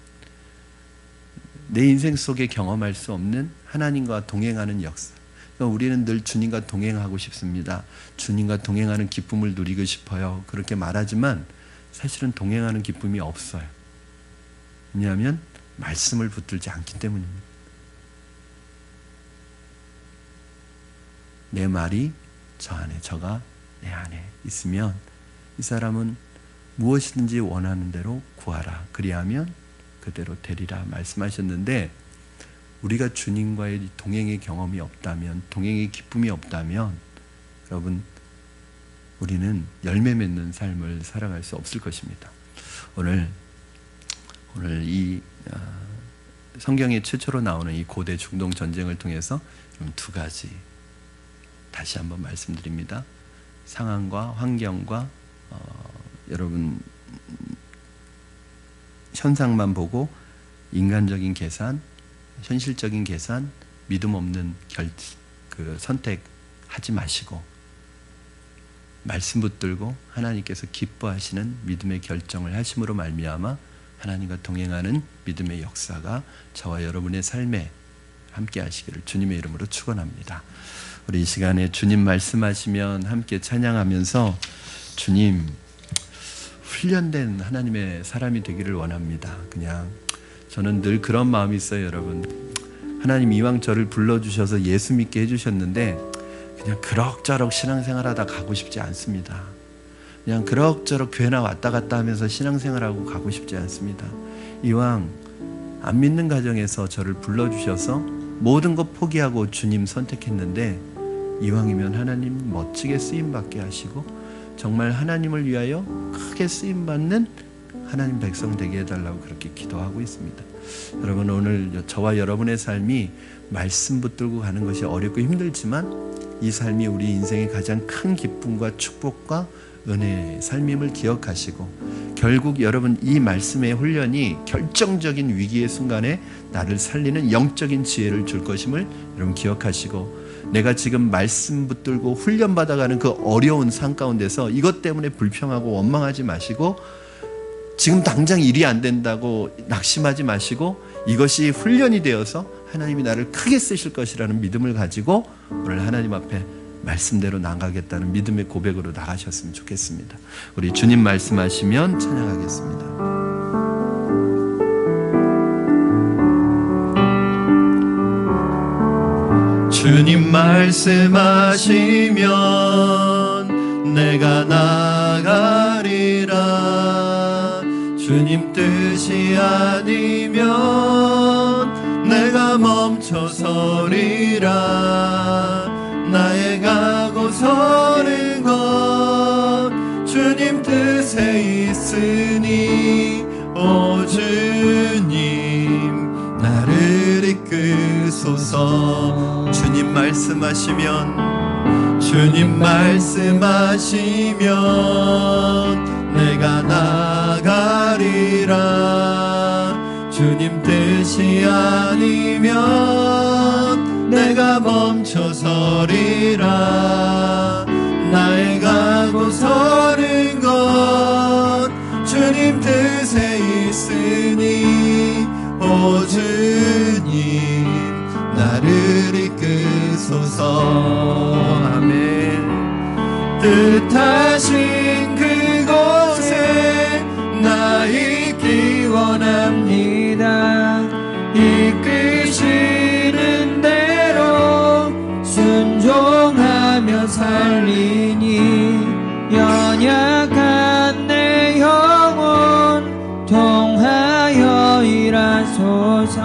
Speaker 1: 내 인생 속에 경험할 수 없는 하나님과 동행하는 역사. 그러니까 우리는 늘 주님과 동행하고 싶습니다. 주님과 동행하는 기쁨을 누리고 싶어요. 그렇게 말하지만 사실은 동행하는 기쁨이 없어요. 왜냐하면 말씀을 붙들지 않기 때문입니다. 내 말이 저 안에, 저가 내 안에 있으면 이 사람은 무엇이든지 원하는 대로 구하라. 그리하면 그대로 되리라 말씀하셨는데, 우리가 주님과의 동행의 경험이 없다면, 동행의 기쁨이 없다면 여러분, 우리는 열매 맺는 삶을 살아갈 수 없을 것입니다. 오늘 이 성경에 최초로 나오는 이 고대 중동 전쟁을 통해서 두 가지 다시 한번 말씀드립니다. 상황과 환경과 여러분 현상만 보고 인간적인 계산, 현실적인 계산, 믿음 없는 선택하지 마시고, 말씀 붙들고 하나님께서 기뻐하시는 믿음의 결정을 하심으로 말미암아 하나님과 동행하는 믿음의 역사가 저와 여러분의 삶에 함께 하시기를 주님의 이름으로 축원합니다. 우리 이 시간에 주님 말씀하시면 함께 찬양하면서 주님, 훈련된 하나님의 사람이 되기를 원합니다. 그냥 저는 늘 그런 마음이 있어요, 여러분. 하나님 이왕 저를 불러주셔서 예수 믿게 해주셨는데 그냥 그럭저럭 신앙생활하다 가고 싶지 않습니다. 그냥 그럭저럭 교회나 왔다 갔다 하면서 신앙생활하고 가고 싶지 않습니다. 이왕 안 믿는 가정에서 저를 불러주셔서 모든 것 포기하고 주님 선택했는데, 이왕이면 하나님 멋지게 쓰임받게 하시고 정말 하나님을 위하여 크게 쓰임받는 하나님 백성 되게 해달라고 그렇게 기도하고 있습니다. 여러분, 오늘 저와 여러분의 삶이 말씀 붙들고 가는 것이 어렵고 힘들지만 이 삶이 우리 인생의 가장 큰 기쁨과 축복과 은혜의 삶임을 기억하시고, 결국 여러분 이 말씀의 훈련이 결정적인 위기의 순간에 나를 살리는 영적인 지혜를 줄 것임을 여러분 기억하시고, 내가 지금 말씀 붙들고 훈련받아가는 그 어려운 삶 가운데서 이것 때문에 불평하고 원망하지 마시고, 지금 당장 일이 안 된다고 낙심하지 마시고, 이것이 훈련이 되어서 하나님이 나를 크게 쓰실 것이라는 믿음을 가지고 오늘 하나님 앞에 말씀대로 나가겠다는 믿음의 고백으로 나가셨으면 좋겠습니다. 우리 주님 말씀하시면 찬양하겠습니다. 주님 말씀하시면 내가 나가리라. 주님 뜻이 아니면 내가 멈춰서리라. 나의 가고 서는 것 주님 뜻에 있으니, 오 주님 나를 이끄소서. 주님 말씀하시면, 주님 말씀하시면 내가 나가리라. 주님 뜻이 아니면 내가 멈춰서리라. 나의 가고 서는 것 주님 뜻에 있으니, 오 주님 나를 이끄소서. 아멘. 뜻하신 그곳에 나 있기 원합니다. 이끄시는 대로 순종하며 살리니, 연약한 내 영혼 통하여 일하소서.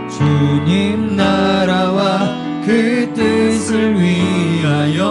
Speaker 1: 주님 나라와 그 뜻을 위하여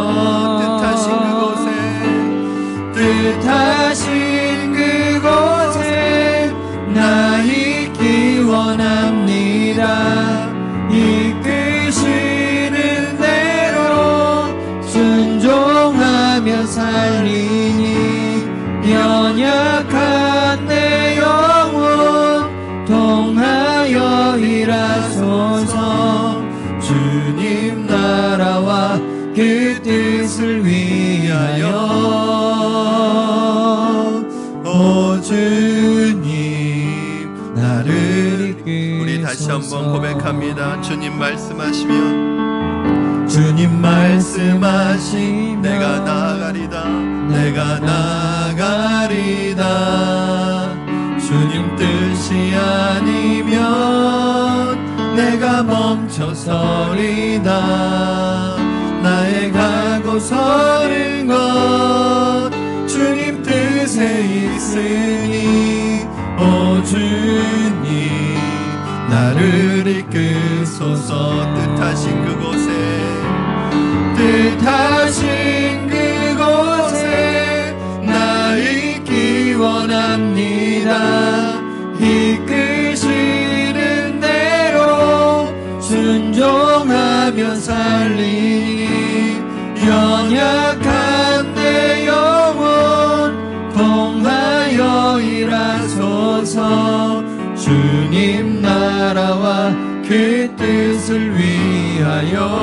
Speaker 1: 뜻하신 그곳에 나 있기 원합니다. 이끄시는 대로 순종하며 살리니, 연약한 내 영혼 통하여 일하소서. 주님 나라와 그 뜻을 위하여, 오 주님 나를 이끄소서. 우리 다시 한번 고백합니다. 주님 말씀하시면, 주님 말씀하시면 내가 나가리다. 내가 나가리다. 주님 뜻이 아니면 내가 멈춰서리다. 나의 가고 서는 것 있으니 오 주님 나를 이끄소서. 뜻하신 그곳에 나 있기 원합니다. 이끄시는 대로 순종하며 살리니 연약한 내 영혼 통하여 일하소서. 주님 나라와 그 뜻을 위하여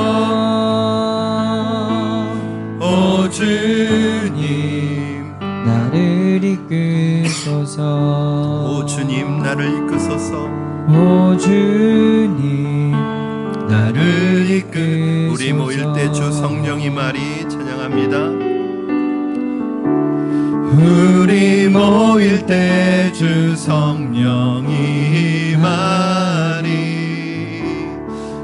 Speaker 1: 오 주님
Speaker 2: 나를 이끄소서.
Speaker 1: 오 주님 나를 이끄소서.
Speaker 2: 오 주님
Speaker 1: 나를 이끄. 우리 모일 때 주 성령이 말이 찬양합니다. 우리 모일 때 주 성령이 말이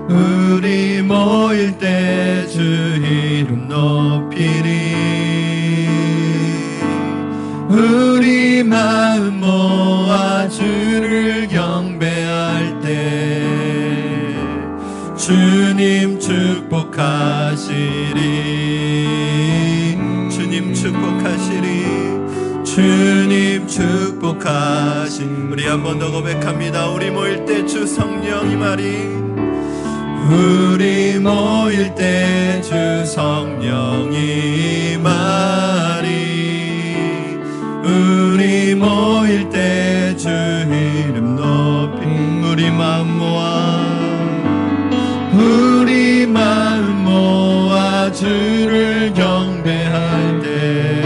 Speaker 1: 우리 모일 때 주 이름 높이리. 우리 마음 모아 주를 경배할 때 주님 축복하시리. 주님 축복하시리. 주님 축복하신. 우리 한 번 더 고백합니다. 우리 모일 때 주 성령이 말이 우리 모일 때 주 성령이 말이 우리 모일 때 주 이름 높이. 우리 마음 모아 주를 경배할 때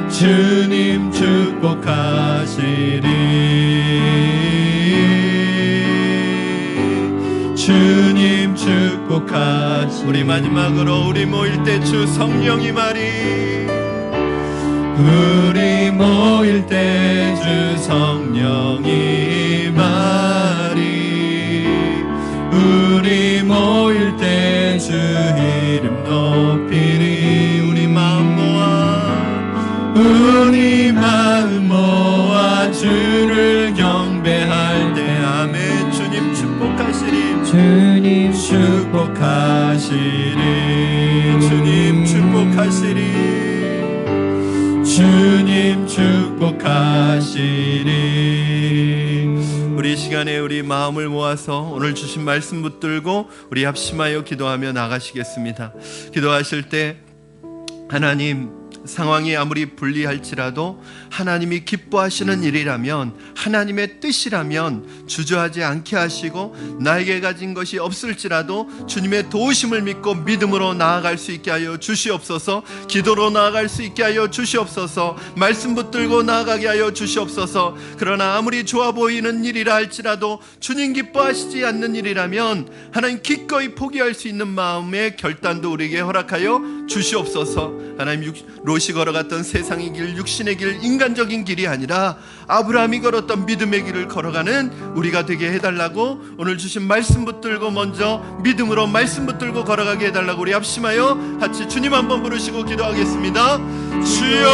Speaker 1: 주님 축복하시리. 주님 축복하시리. 우리 마지막으로 우리 모일 때 주 성령이 말이 우리 모일 때 주 성령이 말이 우리 모일 때 주 이름 높이리. 우리 마음 모아 주를 경배할 때 아멘. 주님 축복하시리.
Speaker 2: 주님
Speaker 1: 축복하시리. 주님 축복하시리. 주님 축복하시리. 우리 시간에 우리 마음을 모아서 오늘 주신 말씀 붙들고 우리 합심하여 기도하며 나가시겠습니다. 기도하실 때 하나님, 상황이 아무리 불리할지라도 하나님이 기뻐하시는 일이라면, 하나님의 뜻이라면 주저하지 않게 하시고, 나에게 가진 것이 없을지라도 주님의 도우심을 믿고 믿음으로 나아갈 수 있게 하여 주시옵소서. 기도로 나아갈 수 있게 하여 주시옵소서. 말씀 붙들고 나아가게 하여 주시옵소서. 그러나 아무리 좋아 보이는 일이라 할지라도 주님 기뻐하시지 않는 일이라면 하나님 기꺼이 포기할 수 있는 마음의 결단도 우리에게 허락하여 주시옵소서. 하나님, 롯이 걸어갔던 세상의 길, 육신의 길, 인간적인 길이 아니라 아브라함이 걸었던 믿음의 길을 걸어가는 우리가 되게 해달라고, 오늘 주신 말씀 붙들고 먼저 믿음으로 말씀 붙들고 걸어가게 해달라고 우리 합심하여 같이 주님 한번 부르시고 기도하겠습니다. 주여